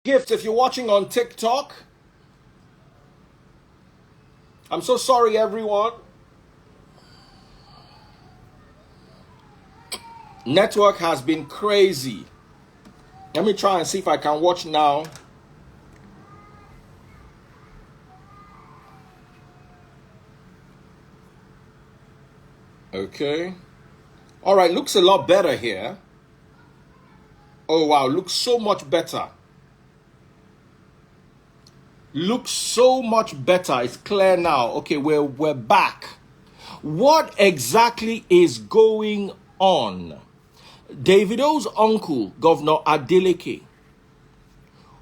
Gift, if you're watching on TikTok, I'm so sorry, everyone. Network has been crazy. Let me try and see if I can watch now. Okay. All right, looks a lot better here. Oh, wow, looks so much better. Looks so much better. It's clear now. Okay, we're back. What exactly is going on? Davido's uncle, Governor Adeleke,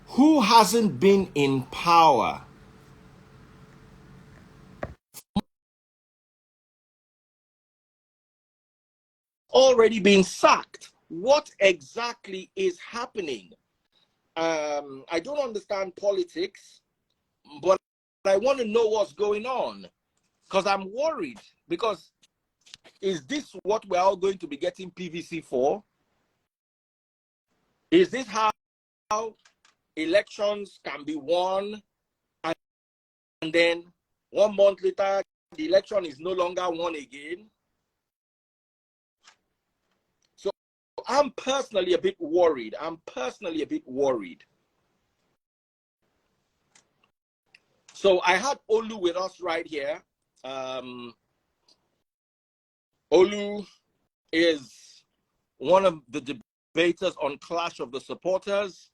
who hasn't been in power, already been sacked. What exactly is happening? I don't understand politics, but I want to know what's going on because I'm worried. Because is this what we're all going to be getting PVC for? Is this how elections can be won and then 1 month later the election is no longer won again? So I'm personally a bit worried. So I had Olu with us right here. Olu is one of the debaters on Clash of the Supporters.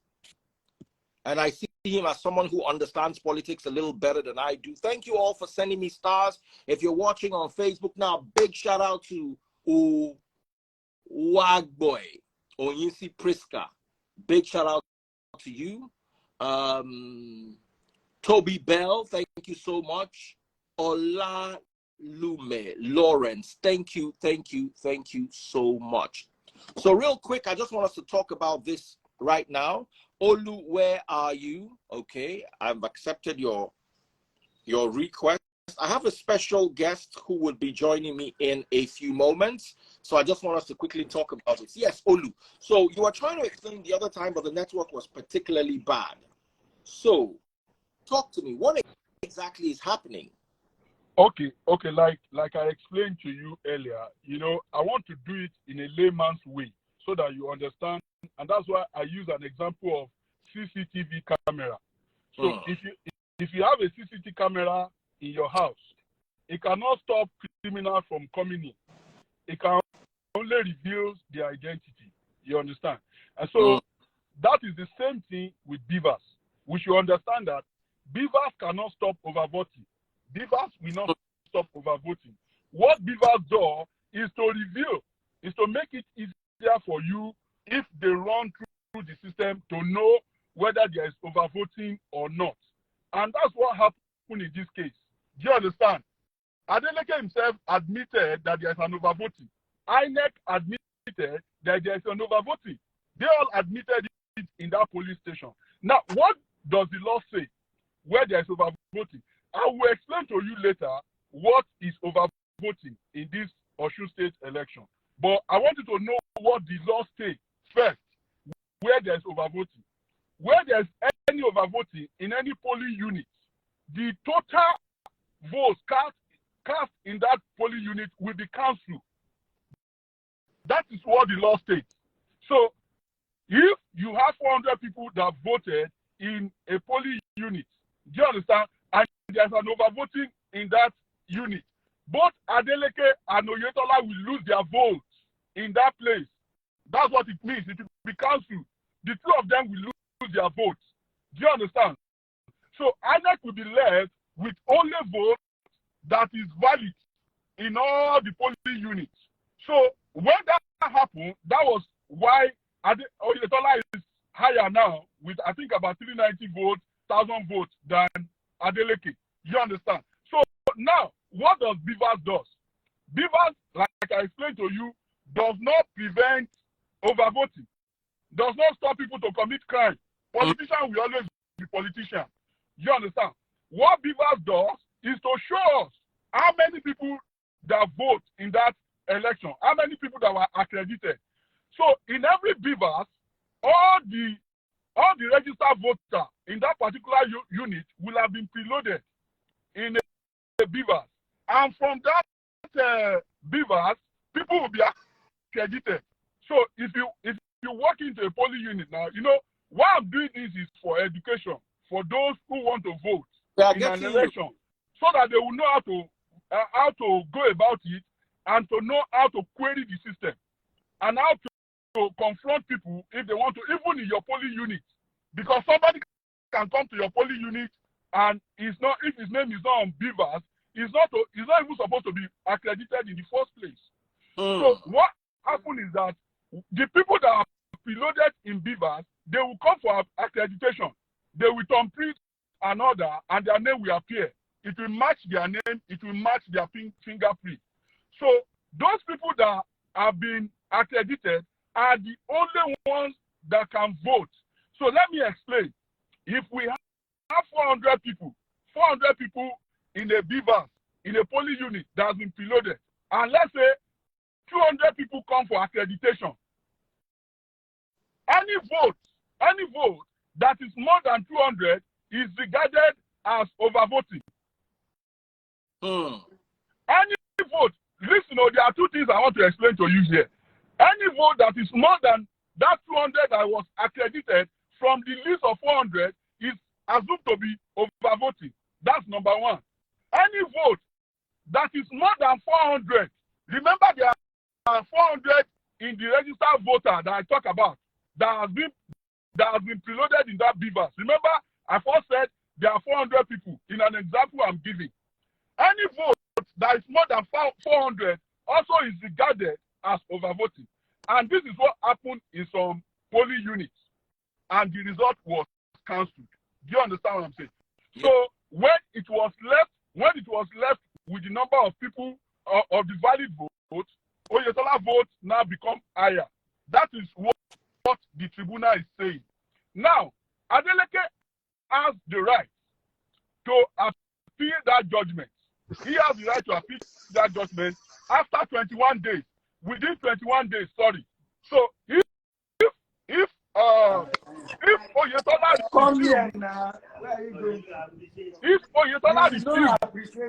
And I see him as someone who understands politics a little better than I do. Thank you all for sending me stars. If you're watching on Facebook now, big shout out to Wagboy, Onyisi Priska. Big shout out to you. Toby Bell, thank you so much. Ola Lume, Lawrence, thank you so much. So real quick, I just want us to talk about this right now. Olu, where are you? Okay, I've accepted your request. I have a special guest who will be joining me in a few moments. So I just want us to quickly talk about this. Yes, Olu. So you were trying to explain the other time, but the network was particularly bad. So talk to me. What exactly is happening? Okay. Like I explained to you earlier, I want to do it in a layman's way so that you understand, and that's why I use an example of CCTV camera. So if you have a CCTV camera in your house, it cannot stop criminals from coming in. It can only reveal their identity. You understand? And so that is the same thing with BVAS. We should understand that BVAS cannot stop overvoting. BVAS will not stop overvoting. What BVAS does is to reveal, is to make it easier for you if they run through the system to know whether there is overvoting or not. And that's what happened in this case. Do you understand? Adeleke himself admitted that there is an overvoting. INEC admitted that there is an overvoting. They all admitted it in that police station. Now, what does the law say where there is overvoting? I will explain to you later what is overvoting in this Osun State election. But I want you to know what the law states first, where there is overvoting. Where there is any overvoting in any polling unit, the total votes cast in that polling unit will be cancelled. That is what the law states. So if you have 400 people that voted in a polling unit, do you understand? And there's an overvoting in that unit, both Adeleke and Oyetola will lose their votes in that place. That's what it means. It will be cancelled. The two of them will lose their votes. Do you understand? So INEC will be left with only votes that is valid in all the polling units. So when that happened, that was why Oyetola is higher now with, I think, about 390 votes, 1,000 votes than Adeleke. You understand? So now, what does BVAS do? BVAS, like I explained to you, does not prevent overvoting, does not stop people to commit crime. Politicians will always be politicians. You understand? What BVAS does is to show us how many people that vote in that election, how many people that were accredited. So in every BVAS, all the all the registered voters in that particular unit will have been preloaded in a BVAS. And from that BVAS, people will be accredited. So if you walk into a polling unit now, you know, why I'm doing this is for education, for those who want to vote in an election, so that they will know how to go about it and to know how to query the system and how to confront people if they want to, even in your polling unit. Because somebody can come to your polling unit and if his name is not on BVAS, he's not even supposed to be accredited in the first place. So what happened is that the people that are preloaded in BVAS, they will come for accreditation. They will thumbprint an order and their name will appear. It will match their name, it will match their fingerprint. So those people that have been accredited are the only ones that can vote. So let me explain. If we have 400 people in a BVAS, in a polling unit that has been preloaded, and let's say 200 people come for accreditation, any vote that is more than 200 is regarded as overvoting. Any vote, listen, there are two things I want to explain to you here. Any vote that is more than that 200 that was accredited from the list of 400 is assumed to be overvoting. That's number one. Any vote that is more than 400, remember there are 400 in the registered voter that I talk about that has been preloaded in that BVAS. Remember, I first said there are 400 people in an example I'm giving. Any vote that is more than 400 also is regarded as overvoting. And this is what happened in some polling units. And the result was cancelled. Do you understand what I'm saying? Yeah. So when it was left with the number of people of the valid votes, Oyetola votes now become higher. That is what the tribunal is saying. Now, Adeleke has the right to appeal that judgment. He has the right to appeal that judgment after 21 days. Within 21 days, sorry. So if Oyetola refuses,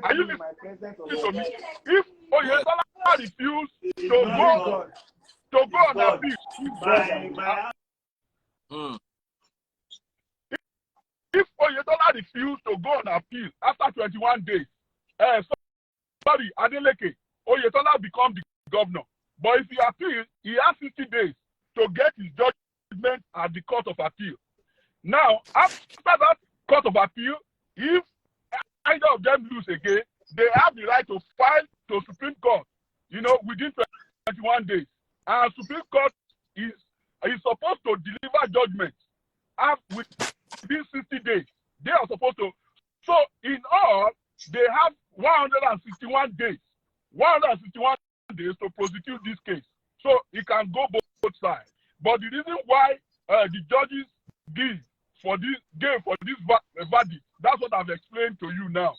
are you listening to me? If Oyetola refuses to go on appeal, if Oyetola refuses to go on appeal after 21 days, Adeleke, Oyetola becomes the governor. But if he appeals, he has 60 days to get his judgment at the Court of Appeal. Now, after that Court of Appeal, if either of them lose again, they have the right to file to Supreme Court, within 21 days. And Supreme Court is supposed to deliver judgment within 60 days. They are supposed to. So, in all, they have 161 days. 161 days to prosecute this case. So, it can go both sides. But the reason why the judges gave for this verdict, that's what I've explained to you now.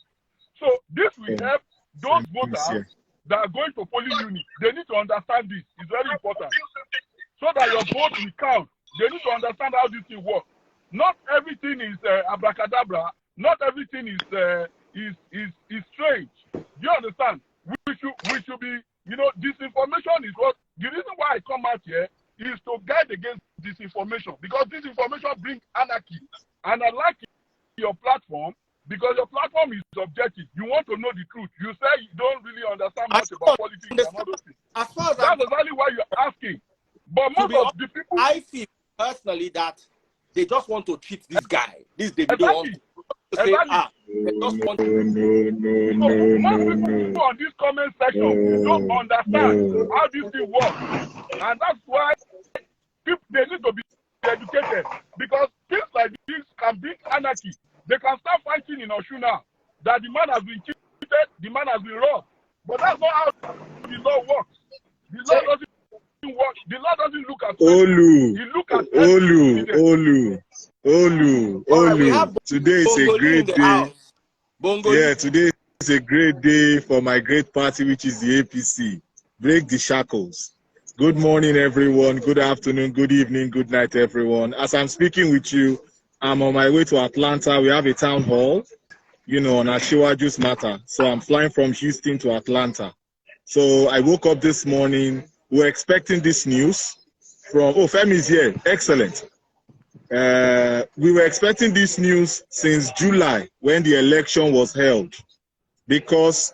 So, this will help those voters that are going to polling units. They need to understand this. It's very important. So that your vote will count. They need to understand how this thing works. Not everything is abracadabra. Not everything is strange. Do you understand? We should be, disinformation is what, the reason why I come out here is to guide against disinformation, because disinformation brings anarchy. And I like your platform because your platform is objective. You want to know the truth. You say you don't really understand much about politics and all those things. That's exactly why you're asking. But most of the people, I feel personally that they just want to cheat this guy. This Davido. Most people on this comment section don't understand how this thing works. And that's why they need to be educated. Because things like this can bring anarchy. They can start fighting in Osun now. That the man has been cheated, the man has been robbed. But that's not how the law works. The law doesn't work. The law doesn't look at Olu. He look at Olu. Today is a great day. Yeah, today is a great day for my great party, which is the APC. Break the shackles. Good morning, everyone. Good afternoon, good evening, good night, everyone. As I'm speaking with you, I'm on my way to Atlanta. We have a town hall, on Ashiwaju's matter. So I'm flying from Houston to Atlanta. So I woke up this morning. We're expecting this news from, Femi is here. Excellent. We were expecting this news since July when the election was held, because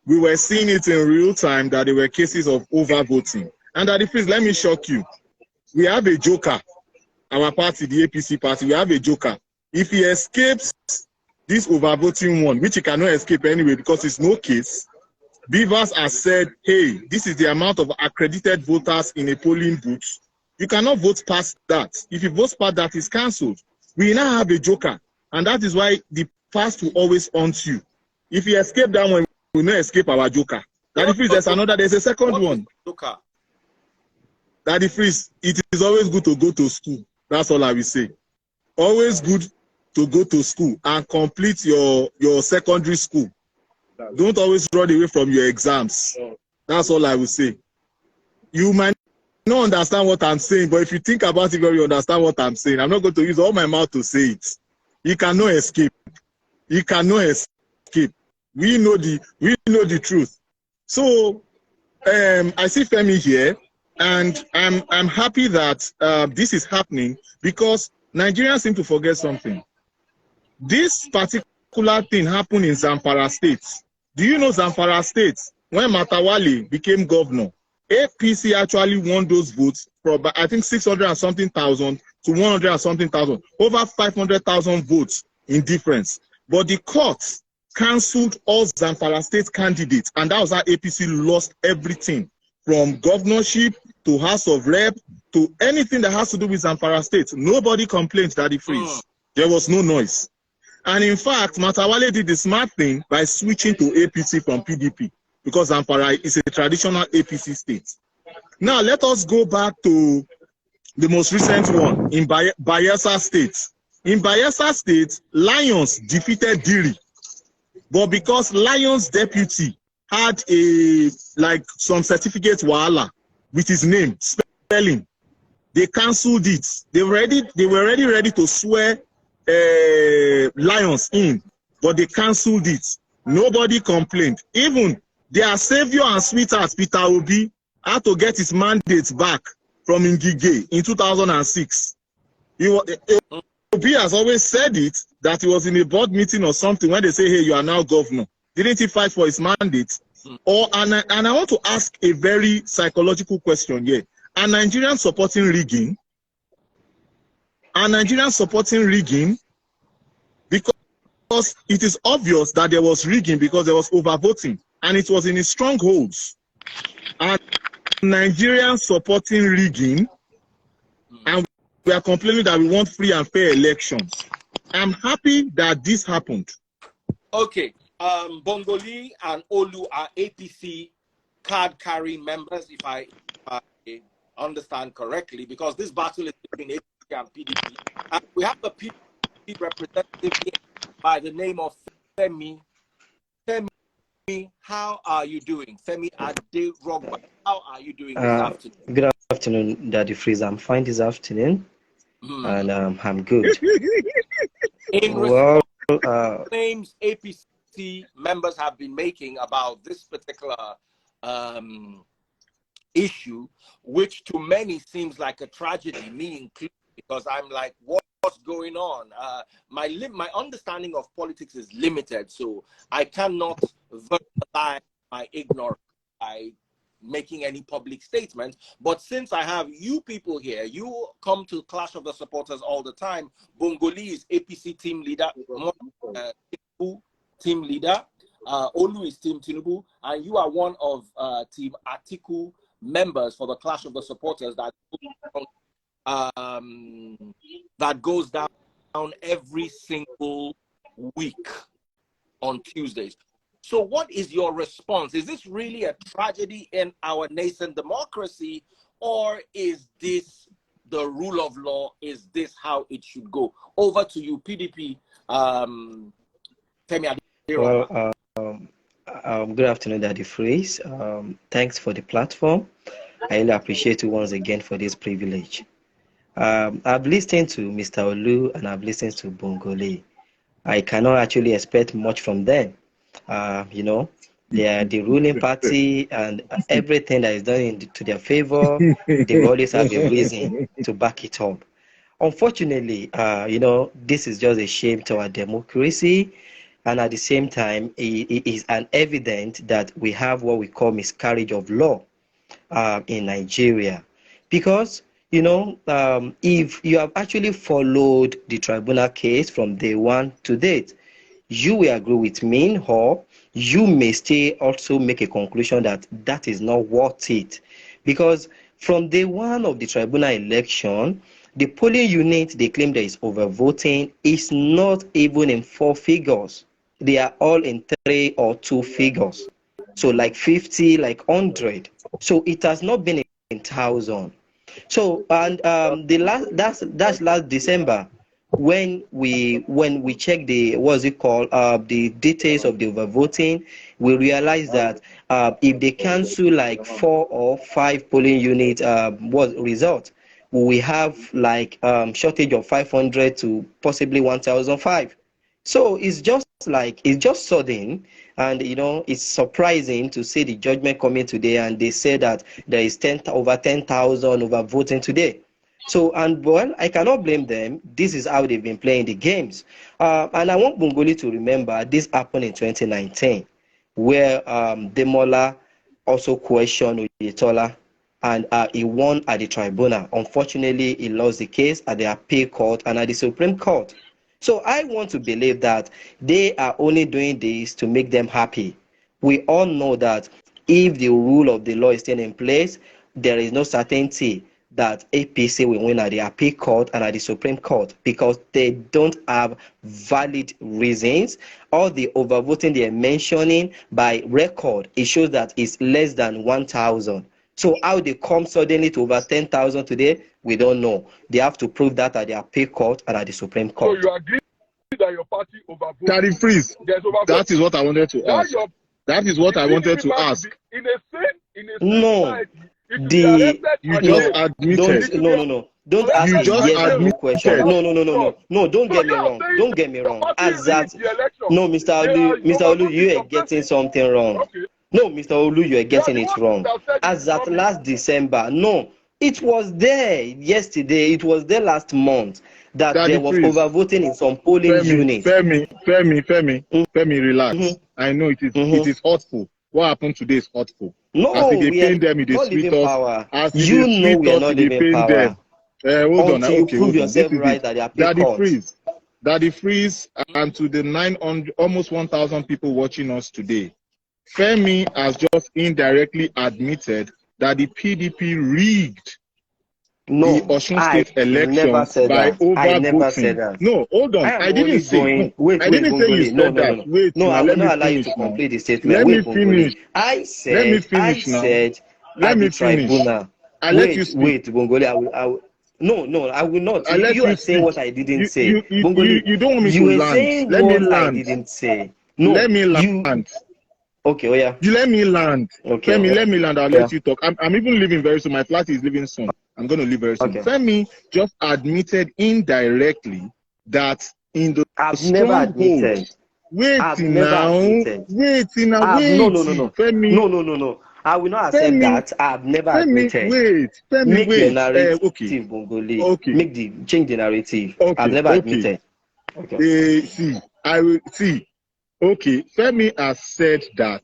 we were seeing it in real time that there were cases of overvoting. And that, please, let me shock you. We have a joker, our party, the APC party, we have a joker. If he escapes this overvoting one, which he cannot escape anyway because it's no case, BVAS has said, hey, this is the amount of accredited voters in a polling booth. You cannot vote past that. If you vote past that, it's cancelled. We now have a joker, and that is why the past will always haunt you. If you escape that one, we will not escape our joker. That if there's a second one. Joker? Daddy Freeze, it is always good to go to school. That's all I will say. Always good to go to school and complete your secondary school. Don't always run away from your exams. That's all I will say. You might not understand what I'm saying, but if you think about it, you understand what I'm saying. I'm not going to use all my mouth to say it. You cannot escape. You cannot escape. We know the truth. So I see Femi here. And I'm happy that this is happening, because Nigerians seem to forget something. This particular thing happened in Zamfara State. Do you know Zamfara State? When Matawale became governor, APC actually won those votes from, I think, 600 and something thousand to 100 and something thousand, over 500,000 votes in difference. But the court cancelled all Zamfara State candidates, and that was how APC lost everything, from governorship to House of Rep to anything that has to do with Zamfara State. Nobody complained that it freeze. There was no noise. And in fact, Matawale did the smart thing by switching to APC from PDP, because Zamfara is a traditional APC state. Now, let us go back to the most recent one in Bayelsa State. In Bayelsa State, Lions defeated Diri. But because Lions deputy had some certificate wahala with his name, spelling, they cancelled it. They were already ready to swear Lions in, but they cancelled it. Nobody complained. Even their savior and sweetheart, Peter Obi, had to get his mandate back from Ngige in 2006. Obi has always said it, that he was in a board meeting or something when they say, hey, you are now governor. Didn't he fight for his mandate? And I want to ask a very psychological question here. Are Nigerians supporting rigging? Are Nigerians supporting rigging? Because it is obvious that there was rigging, because there was overvoting, and it was in his strongholds. Are Nigerians supporting rigging? And we are complaining that we want free and fair elections. I'm happy that this happened. Okay. Bongolee and Olu are APC card-carrying members, if I understand correctly, because this battle is between APC and PDP. And we have a PDP representative here by the name of Femi. Femi, how are you doing? Femi Adeleke, how are you doing this afternoon? Good afternoon, Daddy Freeze. I'm fine this afternoon, and I'm good. In well, claims APC members have been making about this particular issue, which to many seems like a tragedy, me included, because I'm like, what's going on? My understanding of politics is limited, so I cannot verbalize my ignorance by making any public statements. But since I have you people here, you come to Clash of the Supporters all the time. Bongolee is APC team leader, team leader. Olu is Team Tinubu, and you are one of Team Atiku members for the Clash of the Supporters that goes down every single week on Tuesdays. So what is your response? Is this really a tragedy in our nascent democracy, or is this the rule of law? Is this how it should go? Over to you, PDP. Femi. Well, good afternoon, Daddy Freeze. Thanks for the platform. I really appreciate you once again for this privilege. I've listened to Mr. Olu and I've listened to Bongolee. I cannot actually expect much from them. They are the ruling party, and everything that is done to their favor, they will always have a reason to back it up. Unfortunately, this is just a shame to our democracy, and at the same time, it is an evidence that we have what we call miscarriage of law in Nigeria. Because, if you have actually followed the tribunal case from day one to date, you will agree with me, or you may still also make a conclusion that that is not worth it. Because from day one of the tribunal election, the polling unit they claim there is overvoting is not even in 4 figures. They are all in 3 or 2 figures. So like 50, like 100. So it has not been in 1,000. So, and that's last December when we check the the details of the overvoting. We realize that if they cancel like 4 or 5 polling units result, we have like shortage of 500 to possibly 1,005. So it's just sudden, and it's surprising to see the judgment coming today, and they say that there is over 10,000 over voting today. So, and well, I cannot blame them. This is how they've been playing the games. And I want Bongolee to remember this happened in 2019, where Demola also questioned Oyetola, and he won at the tribunal. Unfortunately, he lost the case at the appeal court and at the Supreme Court. So I want to believe that they are only doing this to make them happy. We all know that if the rule of the law is still in place, there is no certainty that APC will win at the appeal court and at the Supreme Court, because they don't have valid reasons. All the overvoting they are mentioning by record, it shows that it's less than 1,000. So how they come suddenly to over 10,000 today, we don't know. They have to prove that at the appeal court and at the Supreme Court. So you agree that your party overvoted? Daddy Freeze, that is what I wanted to ask. That is what I wanted to ask. In a same no. society, you just admitted. No. Don't ask you me just yes no question. admitted. No. Don't get me wrong. Don't get me wrong. As that, no, Mr. Olu, you are getting something wrong. Okay. No, Mr. Olu, you are getting it wrong. As at last December, no, it was there yesterday. It was there last month that Daddy, there was please. overvoting in some polling units. Femi, relax. I know it is. It is hurtful. What happened today is hurtful. No, as if we they are pain them, it is not sweet leaving us. power. As You know we are not leaving power. Hold on. Until you Okay, prove hold on. yourself This is right it. at the appeal court. Daddy Freeze, and to the 900, almost 1,000 people watching us today. Femi has just indirectly admitted that the PDP rigged the Osun State elections by overvoting. No, hold on. I didn't say. I didn't say you said that. Wait, no, I will not allow you to complete the statement. Let me finish. I said Let me finish. Tribunal. Wait, Bongolee. I will not. You are saying what I didn't say. Bongolee, you don't want me you to are land. saying Let me what I land. didn't say. No, let me land. Okay, oh yeah. You let me land. Okay. Femi, let me land. I'll let you talk. I'm even leaving very soon. My flat is leaving soon. I'm going to leave very soon. Okay. Femi just admitted indirectly that in the stronghold. Wait now. Femi. No. I will not accept that. I've never admitted. Femi, the narrative, okay. Bongolee. Okay. Change the narrative. Okay. I've never admitted. Okay. I will see. Okay, Femi has said that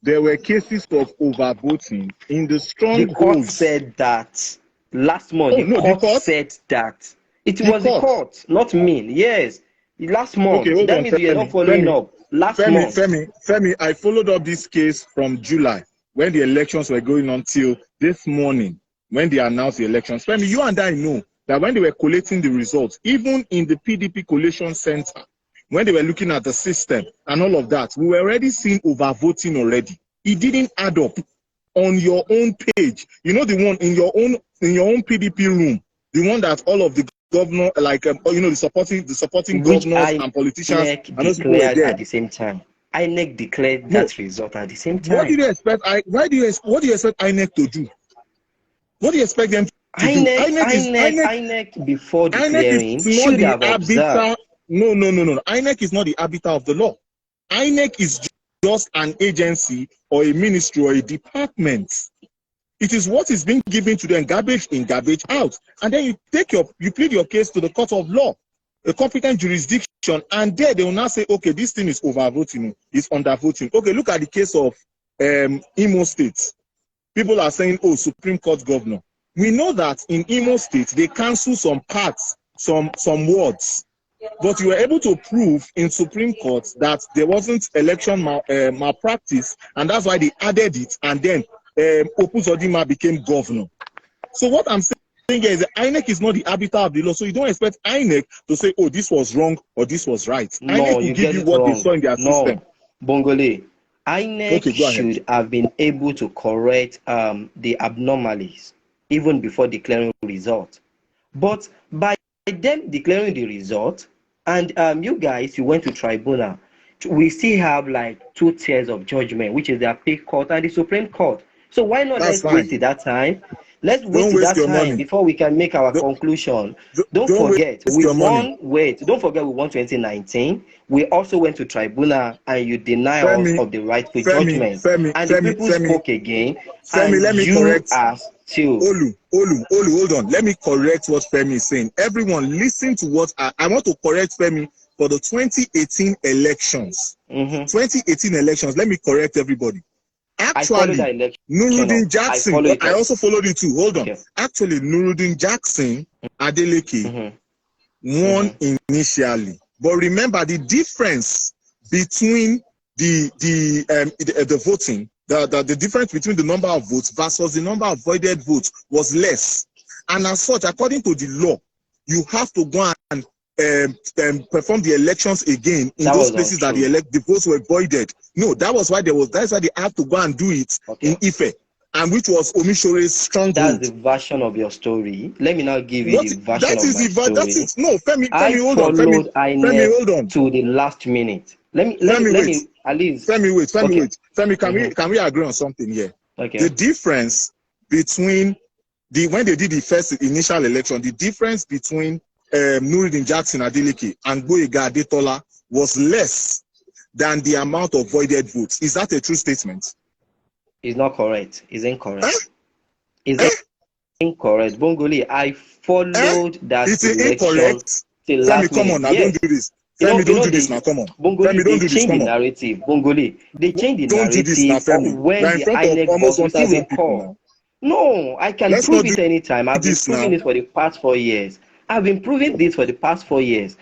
there were cases of overvoting in the stronghold. The court said that last month. The court said that. It was the court, not me. Yes, last month. Okay, hold that on, means you're not following up. Last month. Femi, I followed up this case from July when the elections were going on till this morning when they announced the elections. Femi, you and I know that when they were collating the results, even in the PDP collation center, when they were looking at the system and all of that, we were already seeing overvoting already. It didn't add up on your own page. You know, the one in your own PDP room, the one that all of the governor, the supporting governors and politicians and those people were there at the same time. INEC declared that result at the same time. What do you expect INEC to do? What do you expect them to do? INEC before declaring should have observed. No. INEC is not the arbiter of the law. INEC is just an agency or a ministry or a department. It is what is being given to them, garbage in, garbage out. And then you plead your case to the court of law, a competent jurisdiction, and there they will now say, okay, this thing is overvoting, it's undervoting. Okay, look at the case of Imo State. People are saying, oh, Supreme Court governor. We know that in Imo State, they cancel some parts, some words. But you were able to prove in Supreme Court that there wasn't election malpractice, and that's why they added it, and then Opus Odima became governor. So what I'm saying is that INEC is not the arbiter of the law, so you don't expect INEC to say, oh, this was wrong or this was right. No, INEC will give you what they saw in their system. Bongolee, INEC should have been able to correct the abnormalities even before declaring result. But by them declaring the result, and you guys, you went to tribunal, we still have like 2 tiers of judgment, which is the appeal court and the Supreme Court. So why not let's waste that time? Let's wait that time before we can make our conclusion. Don't forget, we won 2019. We also went to tribunal and you deny us of the rightful judgment. And the people spoke again. And let me correct. Olu, hold on. Let me correct what Femi is saying. Everyone listen to what I want to correct Femi for the 2018 elections. 2018 elections, let me correct everybody. Actually, Nuruddin Jackson, I also followed it too. Hold on. Okay. Actually, Nuruddin Jackson, Adeleke, won initially. But remember, the difference between the voting, the difference between the number of votes versus the number of voided votes was less. And as such, according to the law, you have to go and perform the elections again in those places that the votes were voided. No, that's why they had to go and do it in Ife, and which was Omishore's stronghold. That's the version of your story. Let me now give you the version of my story. That is no, Femi, hold on. Femi, hold on. To the last minute. Let me at least. Femi, wait. Femi, can we agree on something here? Okay. The difference between when they did the first initial election, the difference between Nuruddin Jackson Adeleke and Gboyega Adetola was less than the amount of voided votes. Is that a true statement? It's not correct. It's incorrect. It's incorrect. Bongolee, I followed that it's election. Incorrect. Femi, come on now, don't do this. Femi, don't do this now, come on. Bongolee, they changed the narrative. Bongolee, they changed the narrative of when the INEC was receiving a call. No, I can prove it anytime. I've been proving it for the past 4 years. I've been proving this for the past 4 years.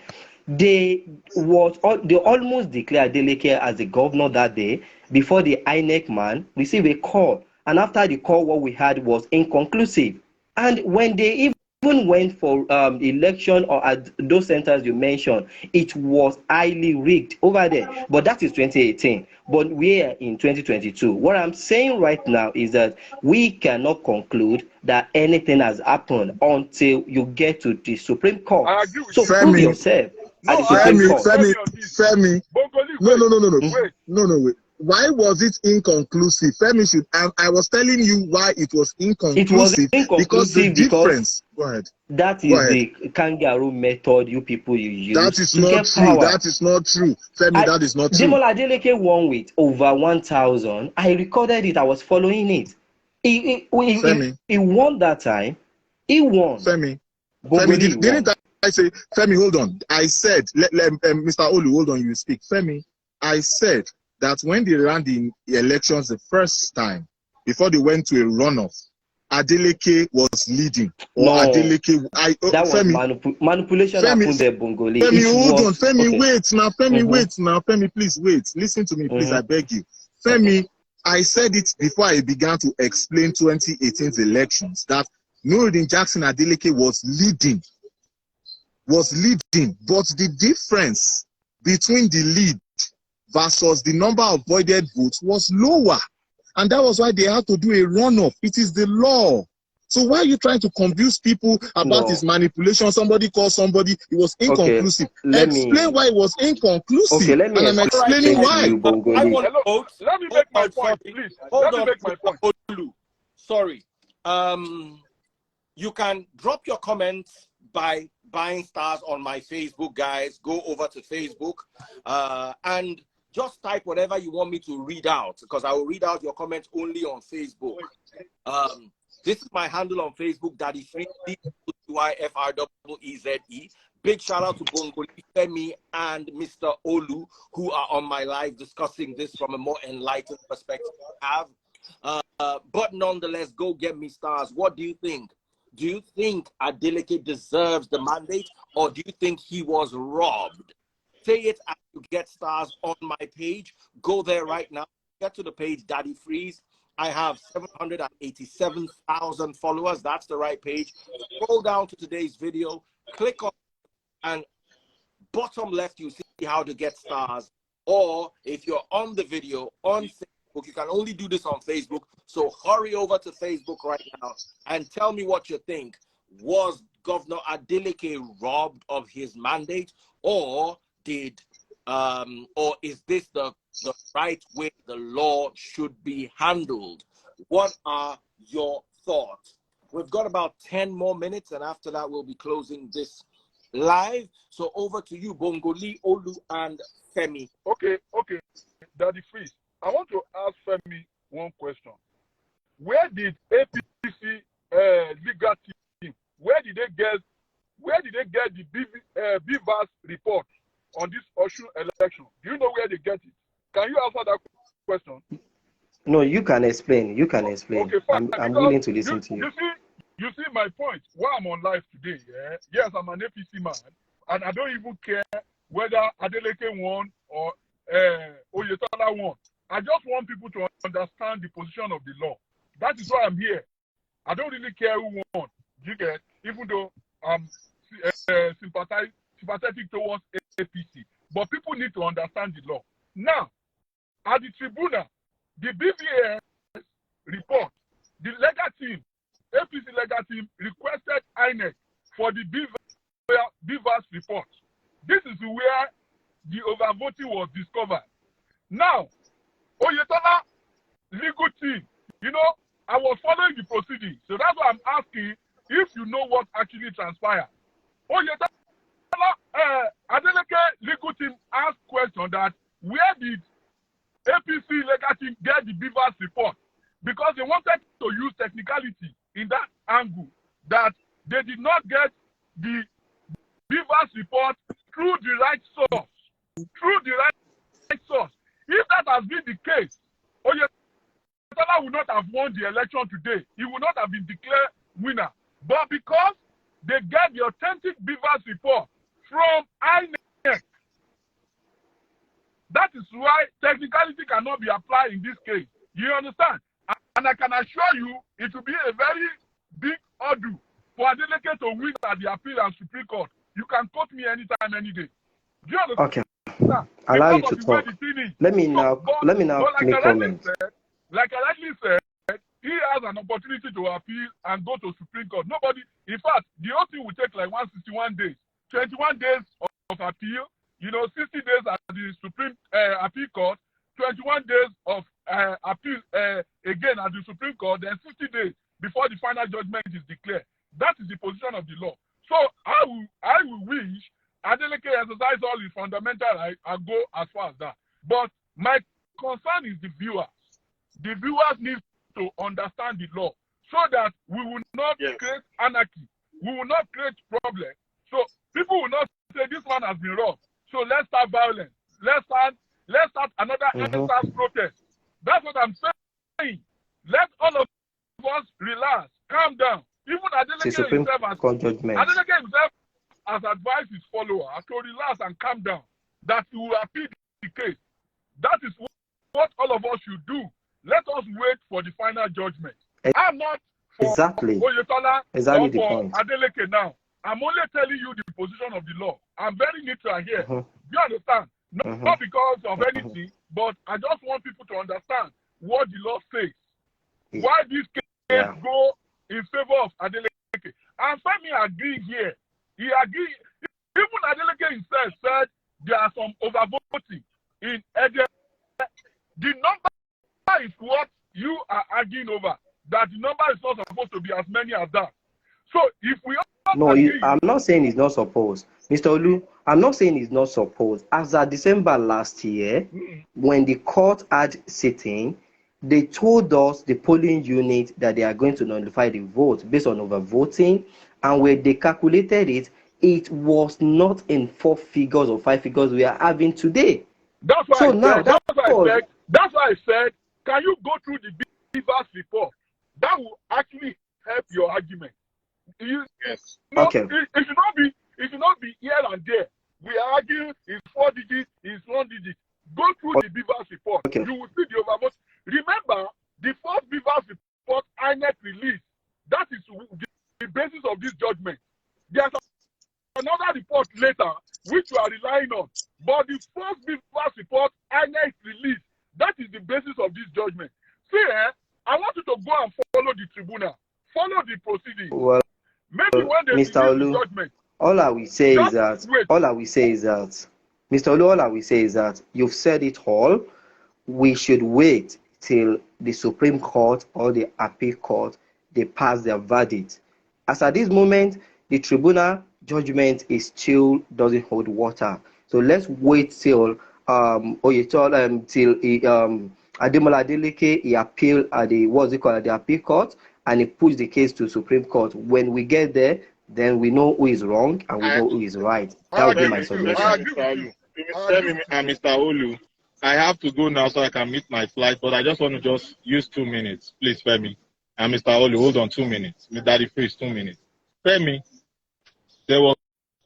They almost declared Adeleke as the governor that day before the INEC man received a call. And after the call, what we had was inconclusive. And when they even went for election or at those centers you mentioned, it was highly rigged over there. But that is 2018. But we're in 2022. What I'm saying right now is that we cannot conclude that anything has happened until you get to the Supreme Court. So prove yourself at the Supreme Court. Femi. No, wait. Why was it inconclusive? Femi should. I was telling you why it was inconclusive. It was inconclusive because the difference. Go ahead. That is the kangaroo method you people use. That is not true. Power. That is not true. Femi, that is not true. Demola Adeleke won with over 1,000. I recorded it. I was following it. He won that time. He won. Femi, didn't I say, Femi, hold on. I said, Mr. Olu, hold on, you speak. Femi, I said that when they ran the elections the first time, before they went to a runoff, Adeleke was leading. Adeleke, that was manipulation happened there, Bongolee. Femi, hold on. Femi, wait now. Femi, please wait. Listen to me, please. I beg you. Femi, I said it before I began to explain 2018's elections that Nuruddin Jackson Adeleke was leading. But the difference between the lead versus the number of voided votes was lower. And that was why they had to do a runoff. It is the law. So why are you trying to confuse people about his manipulation? Somebody called somebody, it was inconclusive. Explain why it was inconclusive. Okay, let me and I'm explaining why. Let me make my point, please. Hold on. Sorry. You can drop your comments by buying stars on my Facebook, guys. Go over to Facebook and just type whatever you want me to read out, because I will read out your comments only on Facebook. This is my handle on Facebook, Daddy Free, DYFREEZE. Big shout out to Bongolee, Femi, and Mr. Olu, who are on my live discussing this from a more enlightened perspective. But nonetheless, go get me stars. What do you think? Do you think Adeleke deserves the mandate, or do you think he was robbed? Say it as you get stars on my page. Go there right now. Get to the page, Daddy Freeze. I have 787,000 followers. That's the right page. Scroll down to today's video. Click on, and bottom left, you see how to get stars. Or if you're on the video on Facebook, you can only do this on Facebook. So hurry over to Facebook right now and tell me what you think. Was Governor Adeleke robbed of his mandate, or is this the right way the law should be handled? What are your thoughts? We've got about 10 more minutes, and after that, we'll be closing this live. So over to you, Bongolee, Olu, and Femi. Okay, Daddy Freeze. I want to ask Femi one question. Where did APC legal team? Where did they get the BVAS report on this Osun election? Do you know where they get it? Can you answer that question? No, you can explain. You can explain. Okay, fine. I'm willing to listen to you. You see my point. Why I'm on live today, yeah? Yes, I'm an APC man, and I don't even care whether Adeleke won or Oyetola won. I just want people to understand the position of the law. That is why I'm here. I don't really care who won. You get, even though I'm sympathetic towards APC, but people need to understand the law. Now, at the tribunal, the BVAS report, the legal team, APC legal team requested INEC for the BVAS report. This is where the overvoting was discovered. Now, Oyetola legal team, you know, I was following the proceedings, so that's why I'm asking if you know what actually transpired. Oyetola, Adeleke legal team asked question that where did APC legal team get the BVAS report? Because they wanted to use technicality in that angle, that they did not get the BVAS report through the right source. Through the right source. If that has been the case, Oyetola would not have won the election today. He would not have been declared winner. But because they get the authentic BVAS report from INEC, that is why technicality cannot be applied in this case. You understand? And I can assure you, it will be a very big ordeal for Adeleke to win at the appeal and Supreme Court. You can quote me anytime, any day. Do you understand? Okay. Allow you to talk. Let me now make comments. Like I likely said, he has an opportunity to appeal and go to Supreme Court. Nobody, in fact, the whole thing will take like 161 days, 21 days of appeal, 60 days at the Supreme Appeal Court, 21 days of appeal again at the Supreme Court, then 60 days before the final judgment is declared. That is the position of the law. So I will wish Adeleke exercise all his fundamental right and go as far as that. But my concern is the viewers. The viewers need to understand the law so that we will not create anarchy. We will not create problems. So people will not say this man has been robbed. So let's start violence. Let's start another NSAS protest. That's what I'm saying. Let all of us relax, calm down. Even Adeleke himself has advised his follower to relax and calm down, that he will appeal the case. That is what all of us should do. Let us wait for the final judgment. I'm not for Oyetola or for Adeleke now. I'm only telling you the position of the law. I'm very neutral here. You understand? Not because of anything, but I just want people to understand what the law says. Why this case go in favor of Adeleke. And Femi agreed here. He agreed. Even Adeleke himself said there are some overvoting in Ede. The number is what you are arguing over. That the number is not supposed to be as many as that. So if we all No, agree, I'm not saying it's not supposed. Mr. Olu, I'm not saying it's not supposed. As of December last year, when the court had sitting, they told us, the polling unit, that they are going to nullify the vote based on overvoting. And when they calculated it, it was not in 4 figures or 5 figures we are having today. that's why So I now said, that's why I said, can you go through the BVAS report? That will actually help your argument. Yes. No, Okay. it should not be here and there. We are arguing it's 4 digits, it's 1 digit. Go through the BVAS report. Okay. You will see the overvote. Remember, the first BVAS report INEC released, that is the basis of this judgment. There's another report later which you are relying on. But the first BVAS report INEC released, that is the basis of this judgment. See, I want you to go and follow the tribunal. Follow the proceedings. Well, Maybe when they release Mr. Olu, the judgment. all I will say is Just that, wait. Mr. Olu, all I will say is that you've said it all. We should wait till the Supreme Court or the Appeal Court, they pass their verdict. As at this moment, the tribunal judgment is still doesn't hold water. So let's wait till Ademola Adeleke, he appealed at the Appeal Court, and he pushed the case to Supreme Court. When we get there, then we know who is wrong and we know who is right. That would be my suggestion. Mr. Olu, I have to go now so I can meet my flight, but I just want to just use 2 minutes. Please, Femi. And Mr. Olu, hold on 2 minutes. Mr. Daddy Freeze, 2 minutes. Femi, there was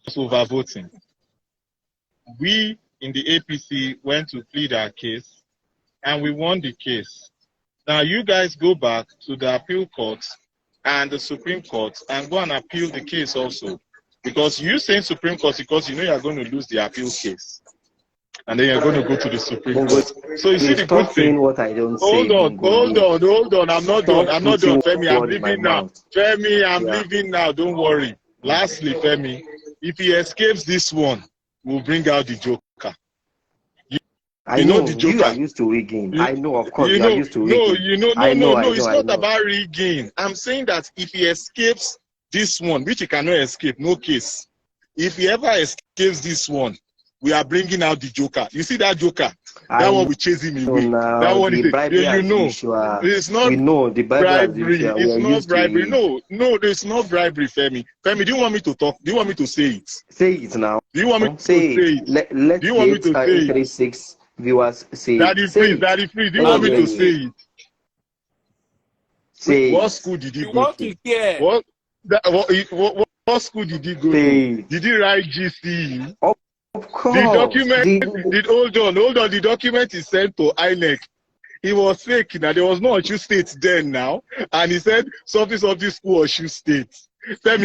overvoting. We in the APC went to plead our case, and we won the case. Now you guys go back to the appeal court and the Supreme Court and go and appeal the case also. Because you saying Supreme Court because you know you are going to lose the appeal case. And then you're going to go to the Supreme Court. So you see the good thing. What I don't hold say, on. I'm not done. Femi, I'm leaving now. Femi, I'm Yeah. leaving now. Don't worry. Lastly, Femi, if he escapes this one, we'll bring out the Joker. I know the Joker. You are used to rigging. I know, of course, you are used to rigging. No, it's not about rigging. I'm saying that if he escapes this one, which he cannot escape, no case. If he ever escapes this one, we are bringing out the Joker. You see that Joker? That one will chase him away. That one is it's not we know the bribery. It's not bribery. No, it's not bribery, Femi. Femi, do you want me to talk? Do you want me to say it? Say it now. Do you want me to say it? Let's do you want me to say it? 36 viewers say Daddy Freeze. Do you want me to say it? Say what school did he go to? Hear. What school did he go to? Did he write GCE? Of course. The document hold on. The document is sent to INEC. He was fake now. There was no Osun State then now. And he said something school Osun State. Let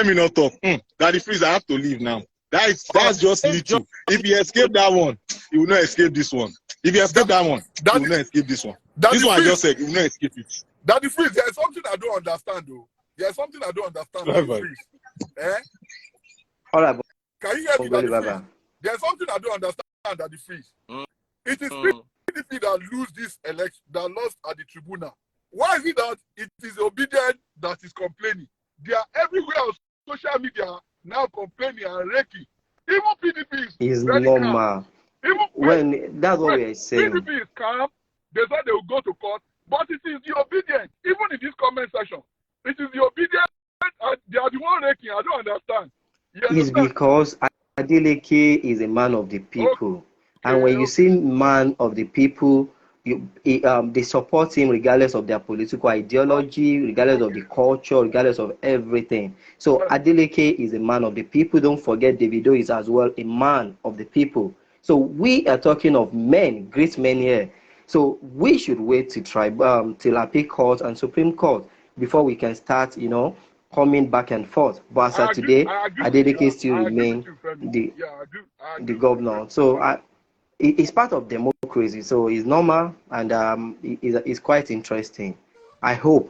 me not talk. Daddy Freeze, I have to leave now. That's just little. If he escaped that one, he will not escape this one. If he escaped that one, he will not escape this one. This one I just said, he will not escape it. Daddy Freeze, there's something I don't understand though. There's something I don't understand. Daddy Freeze. All right. Can you hear me, Daddy Freeze? There's something I don't understand, Daddy Freeze. It is PDP that lose this election, that lost at the tribunal. Why is it that it is obedient that is complaining? They are everywhere on social media now complaining and raking. Even PDP is normal. Calm. That's what we are saying. PDP is calm. They said they will go to court, but it is the obedient. Even in this comment section, it is the obedient, and they are the one raking. I don't understand. It's because Adeleke is a man of the people. And when you see man of the people, they support him regardless of their political ideology, regardless of the culture, regardless of everything. So Adeleke is a man of the people. Don't forget Davido is as well a man of the people. So we are talking of men, great men here. So we should wait till Appeal Court and Supreme Court before we can start, coming back and forth. But as of today, Adeleke still remain the governor. So it's part of democracy. So it's normal, and it's quite interesting. I hope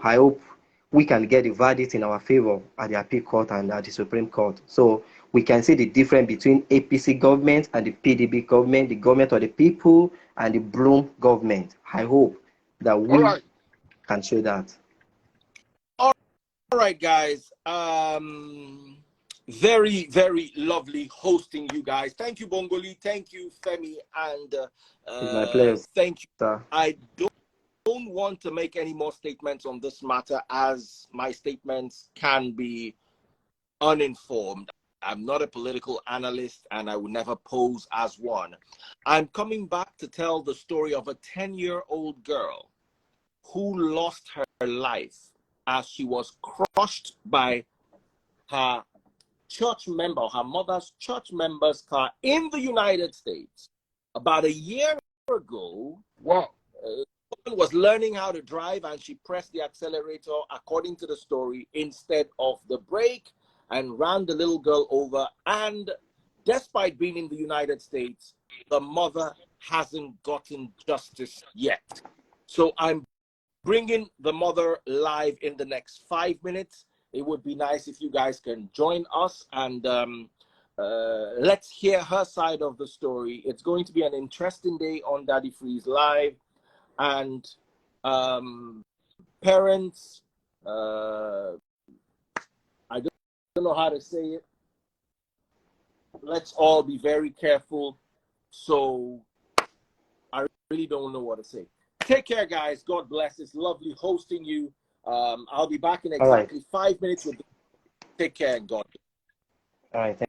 we can get a verdict in our favor at the Appeal Court and at the Supreme Court. So we can see the difference between APC government and the PDP government, the government of the people and the Bloom government. I hope that we can show that. All right, guys. Very, very lovely hosting you guys. Thank you, Bongolee. Thank you, Femi. And It's my pleasure. thank you. Sir. I don't want to make any more statements on this matter, as my statements can be uninformed. I'm not a political analyst, and I will never pose as one. I'm coming back to tell the story of a 10-year-old girl who lost her life as she was crushed by her church member, her mother's church member's car in the United States. About a year ago, Wow. woman was learning how to drive, and she pressed the accelerator, according to the story, instead of the brake, and ran the little girl over. And despite being in the United States, the mother hasn't gotten justice yet. So I'm bringing the mother live in the next 5 minutes. It would be nice if you guys can join us, and let's hear her side of the story. It's going to be an interesting day on Daddy Freeze Live. And parents, I don't know how to say it. Let's all be very careful. So I really don't know what to say. Take care, guys. God bless. It's lovely hosting you. I'll be back in exactly 5 minutes. Take care, and God. All right.